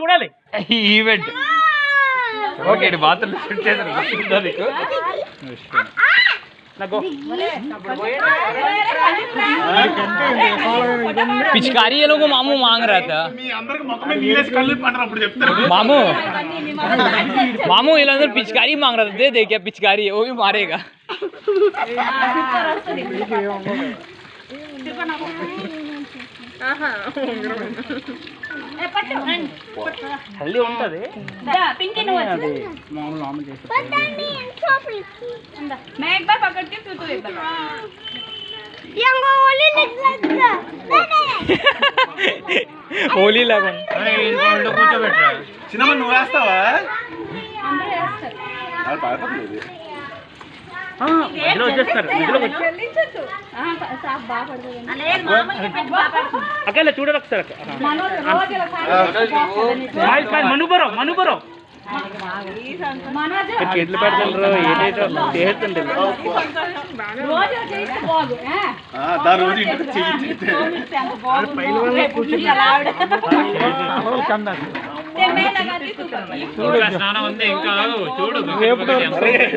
చూడాలి event okay bathroom set చేద్దాం నీకు पिचकारी ये लोग को मामू मांग रहा था मामू मामू ये लोग पिचकारी मांग रहा था दे दे क्या पिचकारी है वो भी मारेगा హల్దీ ఉంటది मैं एक बार पकड़ के तू एक बार होली लगन కూర్చోబెట్టరా చిన్నమ్మ నువ్వు వేస్తావా అది పాడపడలేదు మధ్యలో వచ్చేస్తారు అక్కడ చూడరు ఒకసారి మనుబరో ఎట్లా పెడతారు ఏదైతే చేస్తుంటే దాని రోజు ఇంటికి చేయించి స్నానం ఉంది ఇంకా చూడు